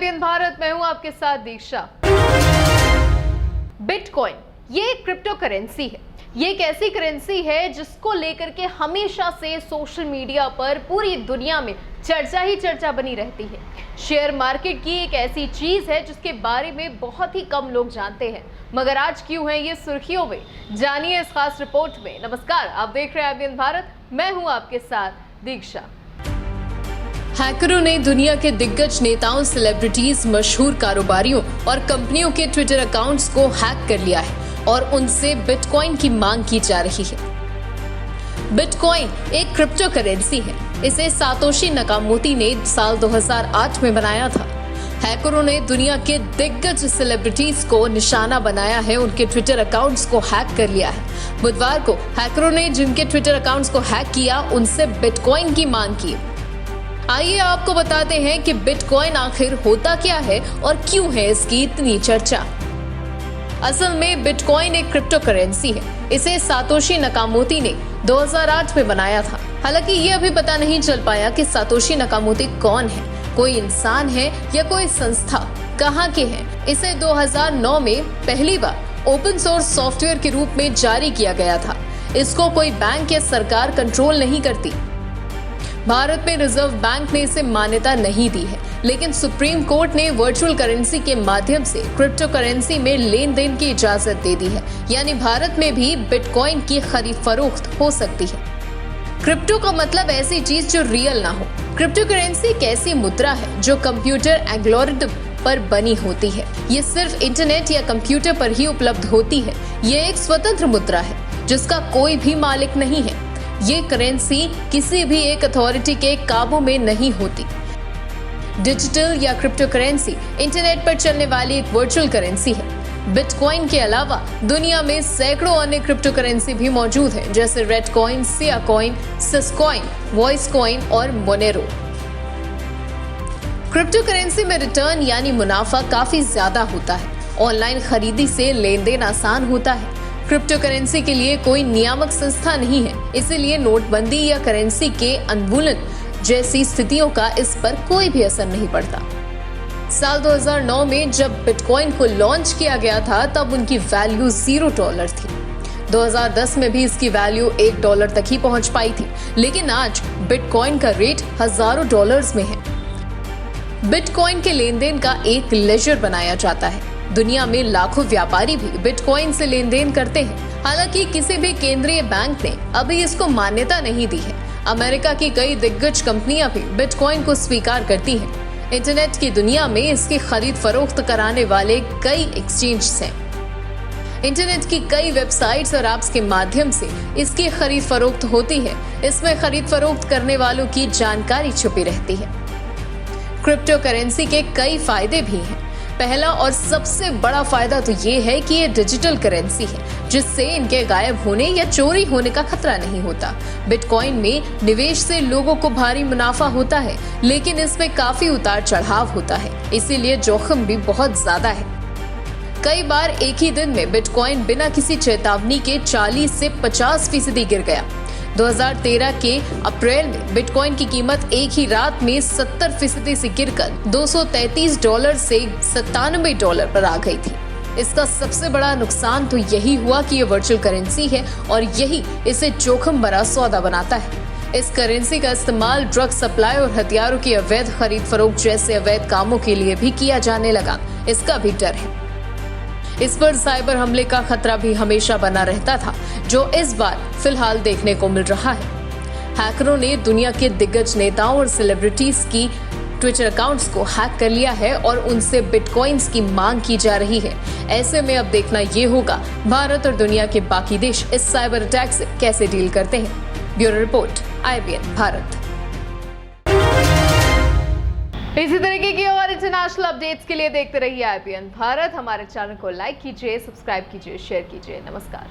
ABN Bharat, मैं हूं आपके साथ दीक्षा। बिटकॉइन ये एक क्रिप्टो करेंसी है। ये एक ऐसी करेंसी है जिसको लेकर के हमेशा से सोशल मीडिया पर पूरी दुनिया में चर्चा ही चर्चा बनी रहती है। शेयर मार्केट की एक ऐसी चीज है जिसके बारे में बहुत ही कम लोग जानते हैं, मगर आज क्यों है ये सुर्खियों में, जानिए इस खास रिपोर्ट में। नमस्कार, आप देख रहे हैं एबीएन भारत, मैं हूं आपके साथ दीक्षा। हैकरों ने दुनिया के दिग्गज नेताओं, सेलिब्रिटीज, मशहूर कारोबारियों और कंपनियों के ट्विटर अकाउंट्स को हैक कर लिया है और उनसे बिटकॉइन की मांग की जा रही है। बिटकॉइन एक क्रिप्टो करेंसी है। इसे सातोशी नकामोटो ने साल 2008 में बनाया था। हैकरों ने दुनिया के दिग्गज सेलिब्रिटीज को निशाना बनाया है, उनके ट्विटर अकाउंट्स को हैक कर लिया है। बुधवार को हैकरों ने जिनके ट्विटर अकाउंट्स को हैक किया उनसे बिटकॉइन की मांग की। आइए आपको बताते हैं कि बिटकॉइन आखिर होता क्या है और क्यों है इसकी इतनी चर्चा। असल में बिटकॉइन एक क्रिप्टो करेंसी है। इसे सातोशी नकामोटो ने 2008 में बनाया था। हालांकि ये अभी पता नहीं चल पाया कि सातोशी नकामोटो कौन है, कोई इंसान है या कोई संस्था, कहाँ के हैं। इसे 2009 में पहली बार ओपन सोर्स सॉफ्टवेयर के रूप में जारी किया गया था। इसको कोई बैंक या सरकार कंट्रोल नहीं करती। भारत में रिजर्व बैंक ने इसे मान्यता नहीं दी है, लेकिन सुप्रीम कोर्ट ने वर्चुअल करेंसी के माध्यम से क्रिप्टो करेंसी में लेन देन की इजाजत दे दी है। यानी भारत में भी बिटकॉइन की खरीद फरोख्त हो सकती है। क्रिप्टो का मतलब ऐसी चीज जो रियल ना हो। क्रिप्टो करेंसी एक ऐसी मुद्रा है जो कंप्यूटर एल्गोरिथम पर बनी होती है। ये सिर्फ इंटरनेट या कंप्यूटर पर ही उपलब्ध होती है। ये एक स्वतंत्र मुद्रा है जिसका कोई भी मालिक नहीं है। ये करेंसी किसी भी एक अथॉरिटी के काबू में नहीं होती। डिजिटल या क्रिप्टो करेंसी इंटरनेट पर चलने वाली एक वर्चुअल करेंसी है। बिटकॉइन के अलावा दुनिया में सैकड़ों अन्य क्रिप्टो करेंसी भी मौजूद हैं, जैसे red coin, Sia coin, Syscoin, voice coin और मोनेरो। क्रिप्टो करेंसी में रिटर्न यानी मुनाफा काफी ज्यादा होता है। ऑनलाइन खरीदी से लेन देन आसान होता है। क्रिप्टो करेंसी के लिए कोई नियामक संस्था नहीं है, इसीलिए नोटबंदी या करेंसी के उन्मूलन जैसी स्थितियों का इस पर कोई भी असर नहीं पड़ता। साल 2009 में जब बिटकॉइन को लॉन्च किया गया था तब उनकी वैल्यू $0 थी। 2010 में भी इसकी वैल्यू $1 तक ही पहुंच पाई थी, लेकिन आज बिटकॉइन का रेट हजारों डॉलर्स में है। बिटकॉइन के लेन देन का एक लेजर बनाया जाता है। दुनिया में लाखों व्यापारी भी बिटकॉइन से लेन देन करते हैं। हालांकि किसी भी केंद्रीय बैंक ने अभी इसको मान्यता नहीं दी है। अमेरिका की कई दिग्गज कंपनियां भी बिटकॉइन को स्वीकार करती हैं। इंटरनेट की दुनिया में इसकी खरीद फरोख्त कराने वाले कई एक्सचेंज हैं। इंटरनेट की कई वेबसाइट्स और ऐप्स के माध्यम से इसकी खरीद फरोख्त होती है। इसमें खरीद फरोख्त करने वालों की जानकारी छुपी रहती है। क्रिप्टो करेंसी के कई फायदे भी हैं। पहला और सबसे बड़ा फायदा तो ये है कि ये डिजिटल करेंसी है, जिससे इनके गायब होने या चोरी होने का खतरा नहीं होता। बिटकॉइन में निवेश से लोगों को भारी मुनाफा होता है, लेकिन इसमें काफी उतार चढ़ाव होता है, इसीलिए जोखिम भी बहुत ज्यादा है। कई बार एक ही दिन में बिटकॉइन बिना किसी चेतावनी के 40 से 50% गिर गया। 2013 के अप्रैल में बिटकॉइन की कीमत एक ही रात में 70% से गिरकर $233 से $97 पर आ गई थी। इसका सबसे बड़ा नुकसान तो यही हुआ कि ये वर्चुअल करेंसी है और यही इसे जोखिम भरा सौदा बनाता है। इस करेंसी का इस्तेमाल ड्रग सप्लाई और हथियारों की अवैध खरीद फरोख्त जैसे अवैध कामों के लिए भी किया जाने लगा। इसका भी डर है। इस पर साइबर हमले का खतरा भी हमेशा बना रहता था, जो इस बार फिलहाल देखने को मिल रहा है। हैकरों ने दुनिया के दिग्गज नेताओं और सेलिब्रिटीज की ट्विटर अकाउंट्स को हैक कर लिया है और उनसे बिटकॉइंस की मांग की जा रही है। ऐसे में अब देखना ये होगा भारत और दुनिया के बाकी देश इस साइबर अटैक से कैसे डील करते हैं। Bureau report, ABN Bharat. इसी तरीके की और इंटरनेशनल अपडेट्स के लिए देखते रहिए एबीएन भारत। हमारे चैनल को लाइक कीजिए, सब्सक्राइब कीजिए, शेयर कीजिए। नमस्कार।